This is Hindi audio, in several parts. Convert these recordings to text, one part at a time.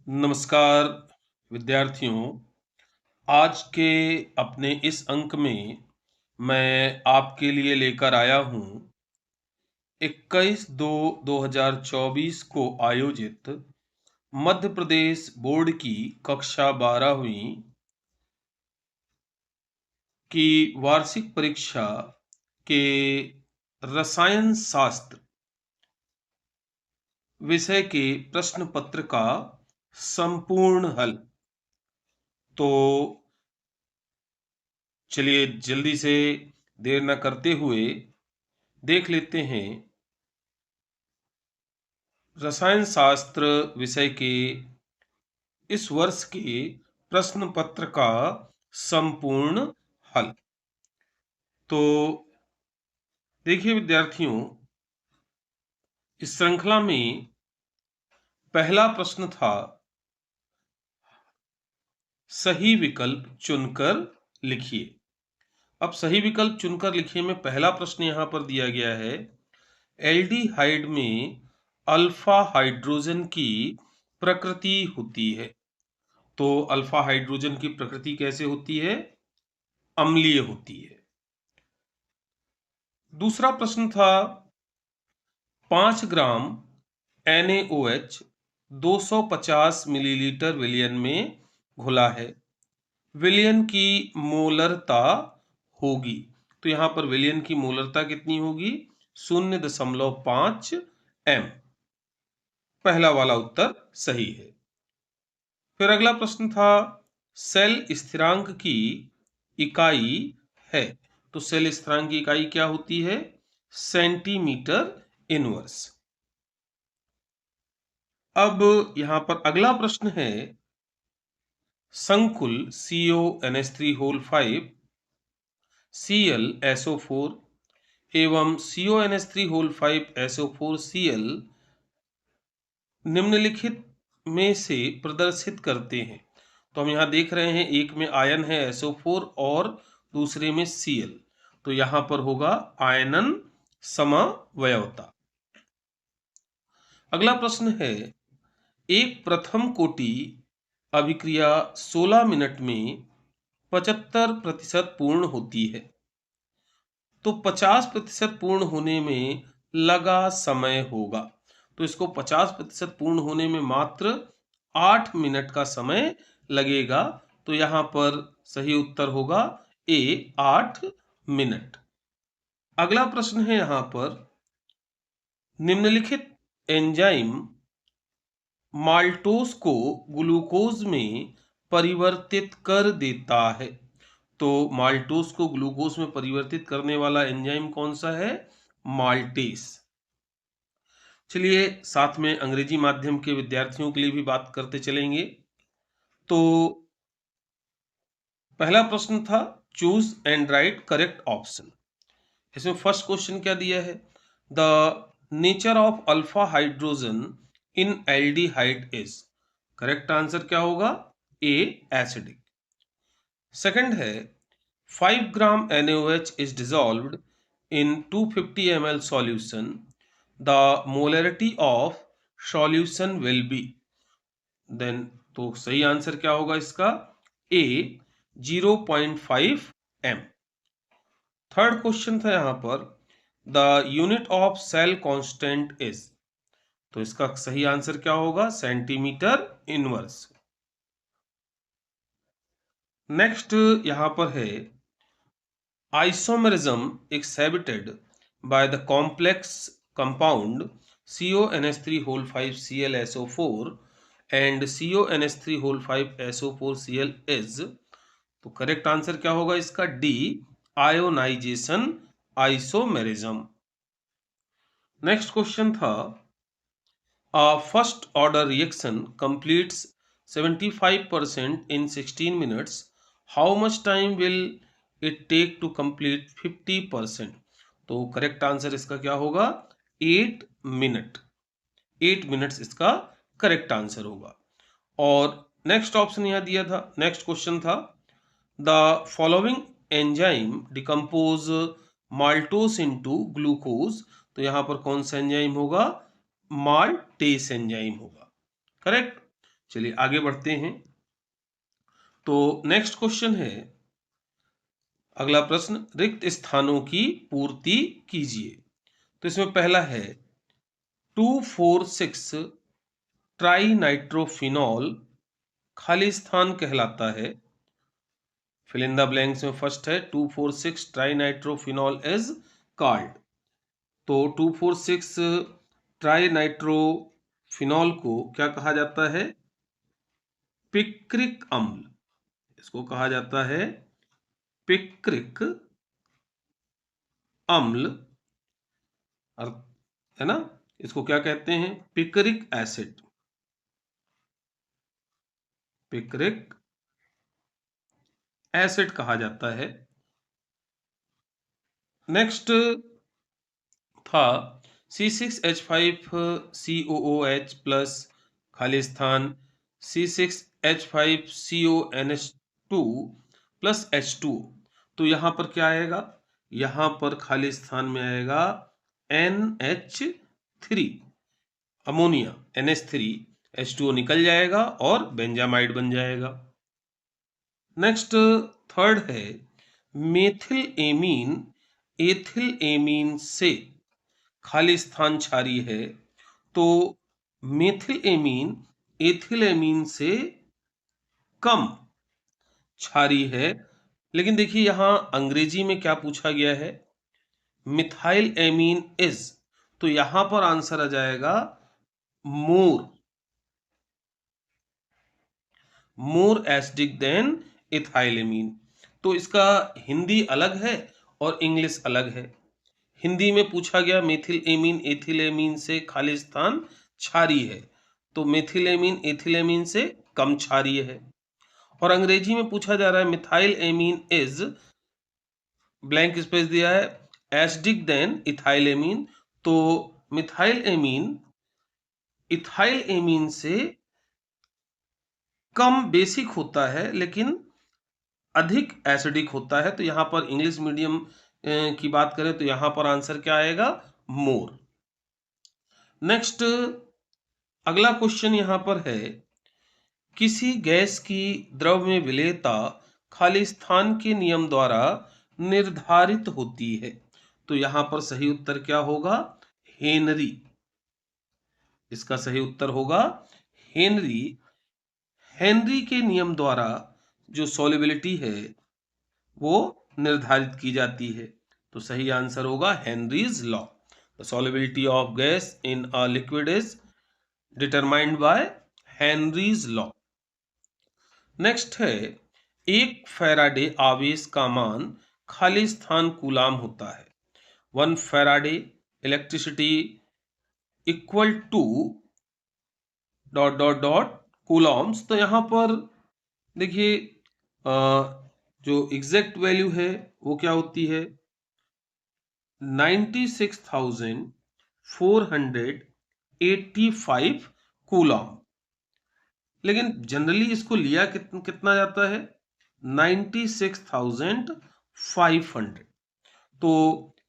नमस्कार विद्यार्थियों। आज के अपने इस अंक में मैं आपके लिए लेकर आया हूँ 21/2/2024 को आयोजित मध्य प्रदेश बोर्ड की कक्षा 12वीं की वार्षिक परीक्षा के रसायन शास्त्र विषय के प्रश्न पत्र का संपूर्ण हल। तो चलिए जल्दी से देर न करते हुए देख लेते हैं रसायन शास्त्र विषय के इस वर्ष के प्रश्न पत्र का संपूर्ण हल। तो देखिए विद्यार्थियों, इस श्रृंखला में पहला प्रश्न था सही विकल्प चुनकर लिखिए। अब सही विकल्प चुनकर लिखिए में पहला प्रश्न यहां पर दिया गया है, एल्डिहाइड में अल्फा हाइड्रोजन की प्रकृति होती है। तो अल्फा हाइड्रोजन की प्रकृति कैसे होती है? अम्लीय होती है। दूसरा प्रश्न था 5 ग्राम NaOH 250 मिलीलीटर विलयन में घुला है, विलयन की मोलरता होगी। तो यहां पर विलयन की मोलरता कितनी होगी? 0.5 m। पहला वाला उत्तर सही है। फिर अगला प्रश्न था सेल स्थिरांक की इकाई है। तो सेल स्थिरांक की इकाई क्या होती है? Centimetre inverse. अब यहां पर अगला प्रश्न है संकुल CONH3 ClSO4 एवं CONH3 SO4 Cl निम्नलिखित में से प्रदर्शित करते हैं। तो हम यहाँ देख रहे हैं एक में आयन है SO4 और दूसरे में Cl। तो यहाँ पर होगा आयनन समवयवता। अगला प्रश्न है एक प्रथम कोटि अभिक्रिया 16 मिनट में 75% पूर्ण होती है, तो 50% पूर्ण होने में लगा समय होगा। तो इसको 50% पूर्ण होने में मात्र 8 मिनट का समय लगेगा। तो यहां पर सही उत्तर होगा ए, 8 मिनट। अगला प्रश्न है यहां पर निम्नलिखित एंजाइम माल्टोज को ग्लूकोज में परिवर्तित कर देता है। तो माल्टोज को ग्लूकोज में परिवर्तित करने वाला एंजाइम कौन सा है? माल्टेस। चलिए साथ में अंग्रेजी माध्यम के विद्यार्थियों के लिए भी बात करते चलेंगे। तो पहला प्रश्न था choose and right correct option. इसमें फर्स्ट क्वेश्चन क्या दिया है? The nature of alpha hydrogen in aldehyde is. Correct answer क्या होगा? ए, एसिडिक। सेकंड है 5 ग्राम NaOH is dissolved in 250 ml solution. The molarity of solution will be. Then तो सही आंसर क्या होगा इसका? A, 0.5 m। थर्ड क्वेश्चन था यहां पर the unit of cell constant is. तो इसका सही आंसर क्या होगा? Centimetre inverse. नेक्स्ट यहां पर है isomerism exhibited by the complex compound CONH3 ClSO4 and CONH3 SO4Cl is। तो करेक्ट आंसर क्या होगा इसका? D, ionization isomerism. Next question था first order reaction completes 75% in 16 minutes. How much time will it take to complete 50%? तो करेक्ट आंसर इसका क्या होगा? 8 मिनट। 8 मिनट्स इसका करेक्ट आंसर होगा। और नेक्स्ट ऑप्शन यहां दिया था, नेक्स्ट क्वेश्चन था the following enzyme decompose maltose into glucose. तो यहां पर कौन सा एंजाइम होगा? माल्टेस एंजाइम होगा। करेक्ट। चलिए आगे बढ़ते हैं। तो नेक्स्ट क्वेश्चन है, अगला प्रश्न, रिक्त स्थानों की पूर्ति कीजिए। तो इसमें पहला है 2,4,6 ट्राई नाइट्रोफिनॉल खाली स्थान कहलाता है। फिल इन द ब्लैंक्स में फर्स्ट है 2,4,6 ट्राई नाइट्रोफिनॉल इज कॉल्ड। तो 2,4,6 ट्राई नाइट्रोफिनॉल को क्या कहा जाता है? पिक्रिक अम्ल। इसको कहा जाता है पिक्रिक अम्ल, है ना। इसको क्या कहते हैं? Picric acid. पिक्रिक एसिड कहा जाता है। नेक्स्ट था C6H5COOH प्लस खाली स्थान C6H5CONH2 प्लस H2। तो यहां पर क्या आएगा? यहां पर खाली स्थान में आएगा NH3, अमोनिया NH3, H2O निकल जाएगा और बेंजामाइड बन जाएगा। नेक्स्ट थर्ड है मेथिल एमीन एथिल एमीन से खाली स्थान क्षारीय है। तो मेथिल एमीन एथिल एमीन से कम क्षारीय है। लेकिन देखिए यहां अंग्रेजी में क्या पूछा गया है? मिथाइल एमीन इज, तो यहां पर आंसर आ जाएगा मोर मोर एसिडिक देन इथाइलेमीन। तो इसका हिंदी अलग है और इंग्लिश अलग है। हिंदी में पूछा गया मेथिल एमीन एथिल एमीन से खाली स्थान क्षारीय है, तो मेथिल एमीन एथिल एमीन से कम क्षारीय है। और अंग्रेजी में पूछा जा रहा है methyl amine is, blank space दिया है, एसिडिक देन इथाइल एमीन। तो मिथाइल एमीन इथाइल एमीन से कम बेसिक होता है लेकिन अधिक एसिडिक होता है। तो यहां पर इंग्लिश मीडियम की बात करें तो यहां पर आंसर क्या आएगा? मोर। नेक्स्ट अगला क्वेश्चन यहां पर है, किसी गैस की द्रव में विलेयता खाली स्थान के नियम द्वारा निर्धारित होती है। तो यहां पर सही उत्तर क्या होगा? हेनरी। इसका सही उत्तर होगा हेनरी। हेनरी के नियम द्वारा जो सॉल्युबिलिटी है वो निर्धारित की जाती है। तो सही आंसर होगा Henry's law. The solubility of gas in a liquid is determined by Henry's law. Next है, एक फैराडे आवेश का मान खाली स्थान कूलाम होता है। 1 Faraday electricity equal to dot dot dot Coulomb's. तो यहां पर देखिए जो एग्जैक्ट वैल्यू है वो क्या होती है? 96,485 कूलॉम। लेकिन जनरली इसको लिया कितना जाता है? 96,500। तो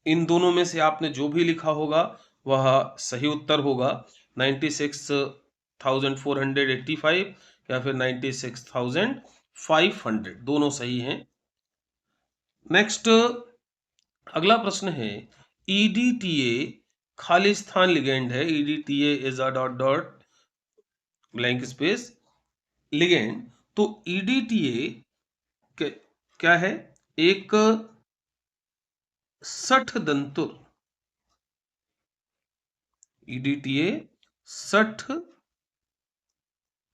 इन दोनों में से आपने जो भी लिखा होगा वह सही उत्तर होगा। 96,485 या फिर 96,500, दोनों सही हैं। नेक्स्ट अगला प्रश्न है, EDTA खाली स्थान लिगेंड है। EDTA is a dot dot blank space ligand. तो EDTA क्या है? एक 60 दंतुर, EDTA 60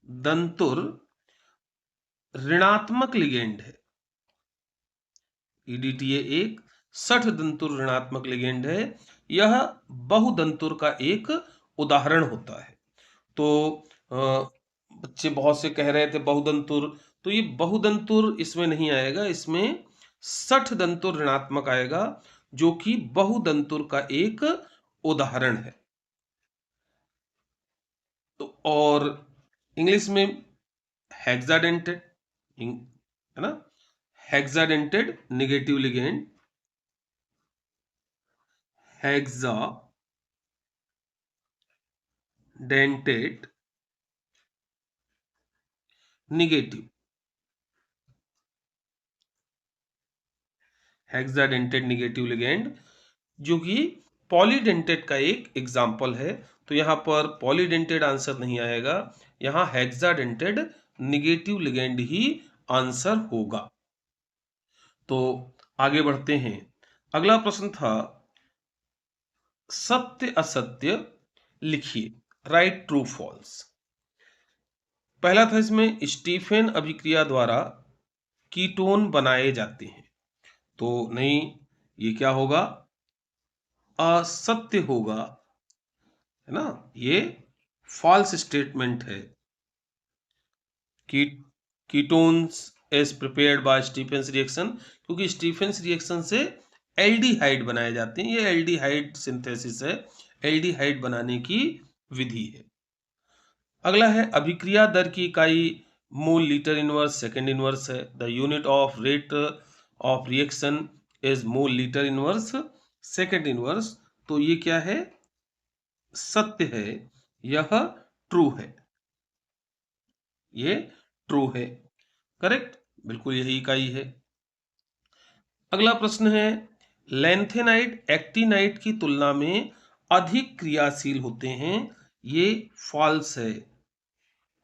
दंतुर ऋणात्मक लिगेंड है। EDTA एक 60 दंतुर ऋणात्मक लिगेंड है। यह बहुदंतुर का एक उदाहरण होता है। तो बच्चे बहुत से कह रहे थे बहुदंतुर, तो ये बहुदंतुर इसमें नहीं आएगा, इसमें 60 दंतुर ऋणात्मक आएगा जो कि बहुदंतुर का एक उदाहरण है। तो और इंग्लिश में हेक्साडेंटेड, है ना, hexadentate negative ligand, hexadentate negative, hexadentate negative ligand, जो कि पॉलीडेंटेड का एक एग्जाम्पल है। तो यहां पर पॉलीडेंटेड आंसर नहीं आएगा, यहां हेक्साडेंटेड निगेटिव लिगेंड ही आंसर होगा। तो आगे बढ़ते हैं। अगला प्रश्न था सत्य असत्य लिखिए, राइट ट्रू फॉल्स। पहला था इसमें स्टीफेन अभिक्रिया द्वारा कीटोन बनाए जाते हैं, तो नहीं, ये क्या होगा, असत्य होगा, है ना, ये फॉल्स स्टेटमेंट है। Ketones as prepared by Stephen's reaction, क्योंकि स्टीफेंस रिएक्शन से एल्डिहाइड बनाए जाते हैं, ये एल्डिहाइड सिंथेसिस है, एल्डिहाइड बनाने की विधि है। अगला है अभिक्रिया दर की इकाई mole litre inverse second inverse है। The unit of rate of reaction is mole litre inverse second inverse. तो ये क्या है, सत्य है, यह ट्रू है, ये ट्रू है, करेक्ट, बिल्कुल यही इकाई है। अगला प्रश्न है लैंथेनाइड एक्टिनाइड की तुलना में अधिक क्रियाशील होते हैं, ये फॉल्स है,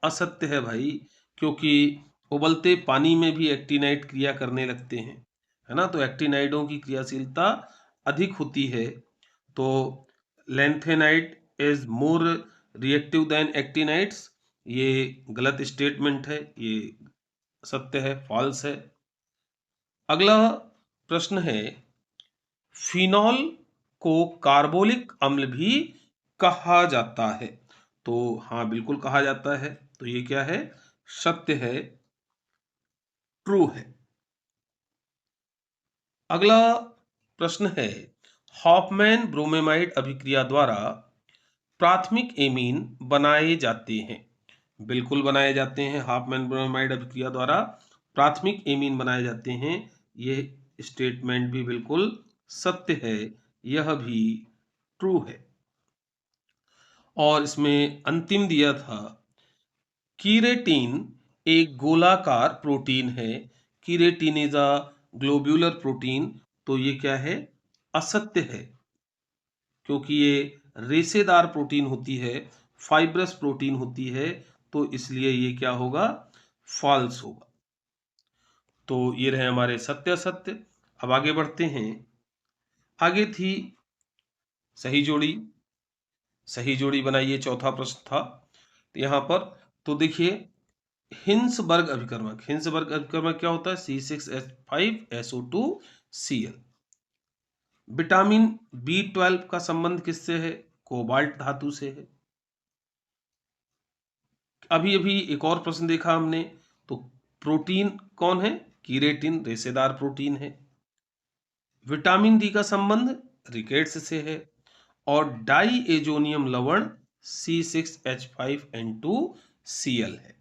असत्य है भाई, क्योंकि उबलते पानी में भी एक्टिनाइड क्रिया करने लगते हैं, है ना, तो एक्टिनाइडों की क्रियाशीलता अधिक होती है। तो lanthanide is more reactive than actinides, ये गलत स्टेटमेंट है, ये सत्य है, फॉल्स है। अगला प्रश्न है फिनॉल को कार्बोलिक अम्ल भी कहा जाता है, तो हाँ बिल्कुल कहा जाता है, तो ये क्या है, सत्य है, ट्रू है। अगला प्रश्न है हॉफमैन ब्रोमेमाइड अभिक्रिया द्वारा प्राथमिक एमीन बनाए जाते हैं, बिल्कुल बनाए जाते हैं, हॉफमैन ब्रोमेमाइड अभिक्रिया द्वारा प्राथमिक एमीन बनाए जाते हैं, ये स्टेटमेंट भी बिल्कुल सत्य है, यह भी ट्रू है। और इसमें अंतिम दिया था कीरेटिन एक गोलाकार प्रोटीन है, कीरेटिन इज अ ग्लोब्यूलर प्रोटीन, तो ये क्या है, असत्य है, क्योंकि ये रेशेदार प्रोटीन होती है, फाइब्रस प्रोटीन होती है, तो इसलिए ये क्या होगा, फॉल्स होगा। तो ये रहे हमारे सत्य असत्य। अब आगे बढ़ते हैं। आगे थी सही जोड़ी, सही जोड़ी बनाइए, चौथा प्रश्न था। तो यहां पर तो देखिए हिंसबर्ग अभिकर्मक, हिंसबर्ग अभिकर्मक क्या होता है, C6H5SO2Cl। विटामिन B12 का संबंध किससे है, कोबाल्ट धातु से है। अभी अभी एक और प्रश्न देखा हमने, तो प्रोटीन कौन है, कीरेटिन रेशेदार प्रोटीन है। विटामिन डी का संबंध रिकेट्स से है, और डाई एजोनियम लवण C6H5N2Cl है।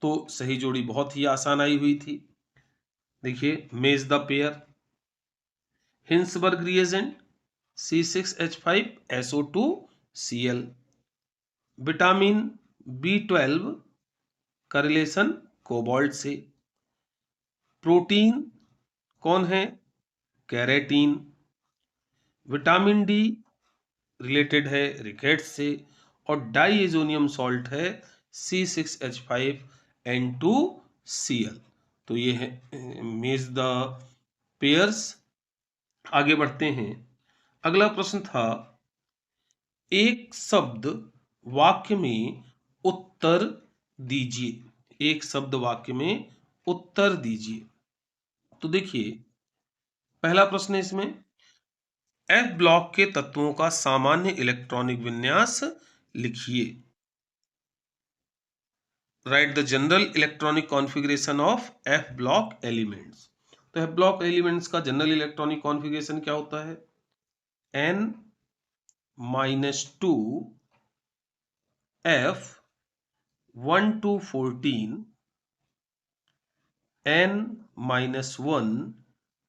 तो सही जोड़ी बहुत ही आसान आई हुई थी। देखिए मेज the pair, Hinsberg reagent C6H5SO2Cl, vitamin B12 का रिलेशन कोबाल्ट से, प्रोटीन कौन है, कैरेटीन, विटामिन डी रिलेटेड है रिकेट्स से, और डाईएजोनियम सॉल्ट है C6H5N2Cl। तो ये है मेज द पेयर्स। आगे बढ़ते हैं। अगला प्रश्न था एक शब्द वाक्य में उत्तर दीजिए, एक शब्द वाक्य में उत्तर दीजिए। तो देखिए पहला प्रश्न है इसमें एफ ब्लॉक के तत्वों का सामान्य इलेक्ट्रॉनिक विन्यास लिखिए, right the general electronic configuration of F block elements. तो एफ ब्लॉक एलिमेंट्स का जनरल इलेक्ट्रॉनिक कॉन्फ़िगरेशन क्या होता है, N-2 F 1 to 14 N-1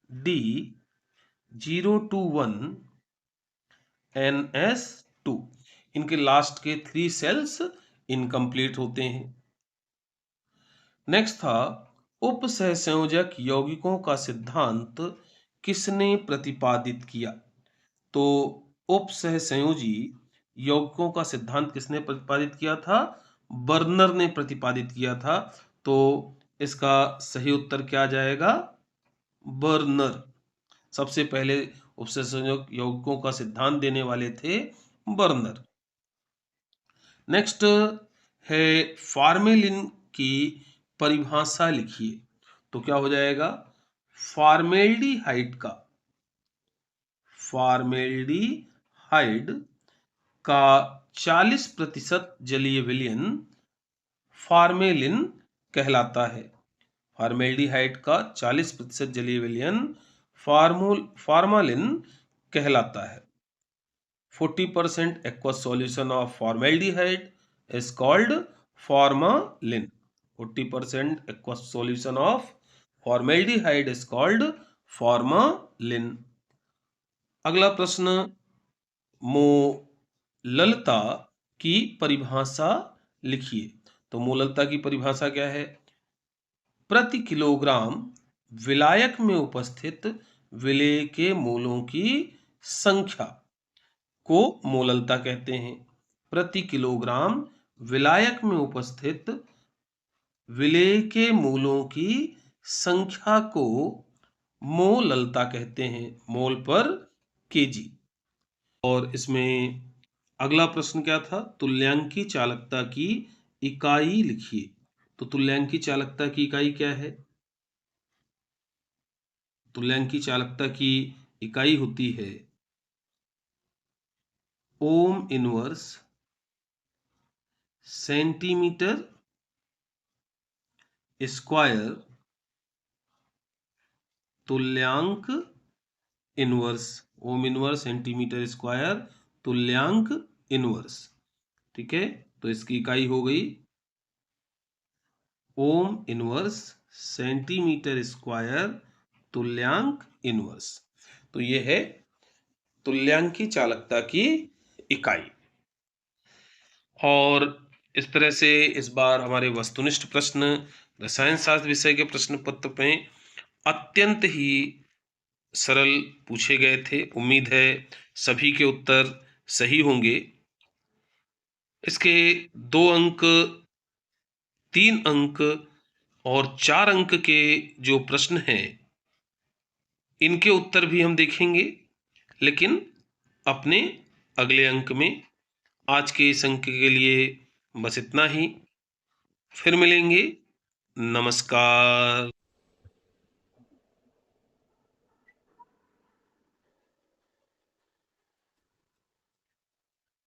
D 0 to 1 NS2। इनके लास्ट के 3 सेल्स इनकम्प्लीट होते हैं। नेक्स्ट था उपसहसंयोजक यौगिकों का सिद्धांत किसने प्रतिपादित किया? तो उपसहसंयोजी यौगिकों का सिद्धांत किसने प्रतिपादित किया था? बर्नर ने प्रतिपादित किया था। तो इसका सही उत्तर क्या आ जाएगा? बर्नर। सबसे पहले उपसहसंयोजक यौगिकों का सिद्धांत देने वाले थे बर्नर। नेक्स्ट है फार्मेलिन की परिभाषा लिखिए। तो क्या हो जाएगा? फॉर्मेल्डिहाइड का 40% जलीय विलयन फार्मेलिन कहलाता है। फॉर्मेल्डिहाइड का 40% जलीय विलयन फार्मालिन कहलाता है। 40% aqueous solution of formaldehyde is called formalin. 40% aqueous solution of formaldehyde is called formalin. अगला प्रश्न, मोललता की परिभाषा लिखिए। तो मोललता की परिभाषा क्या है? प्रति किलोग्राम विलायक में उपस्थित विलेय के मोलों की संख्या को मोललता कहते हैं। प्रति किलोग्राम विलायक में उपस्थित विलेय के मोलों की संख्या को मोललता कहते हैं, मोल पर केजी। और इसमें अगला प्रश्न क्या था? तुल्यांकी चालकता की इकाई लिखिए। तो तुल्यांकी चालकता की इकाई क्या है? तुल्यांकी चालकता की इकाई होती है ओम इनवर्स सेंटीमीटर स्क्वायर तुल्यांक inverse. Ohm inverse centimetre square तुल्यांक इनवर्स। ठीक है, तो इसकी इकाई हो गई ओम इनवर्स सेंटीमीटर स्क्वायर तुल्यांक इनवर्स। तो ये है तुल्यांकी चालकता की इकाई। और इस तरह से इस बार हमारे वस्तुनिष्ठ प्रश्न रसायन शास्त्र विषय के प्रश्न पत्र में अत्यंत ही सरल पूछे गए थे। उम्मीद है सभी के उत्तर सही होंगे। इसके 2 अंक, 3 अंक और 4 अंक के जो प्रश्न हैं इनके उत्तर भी हम देखेंगे, लेकिन अपने अगले अंक में। आज के इस अंक के लिए बस इतना ही। फिर मिलेंगे। नमस्कार।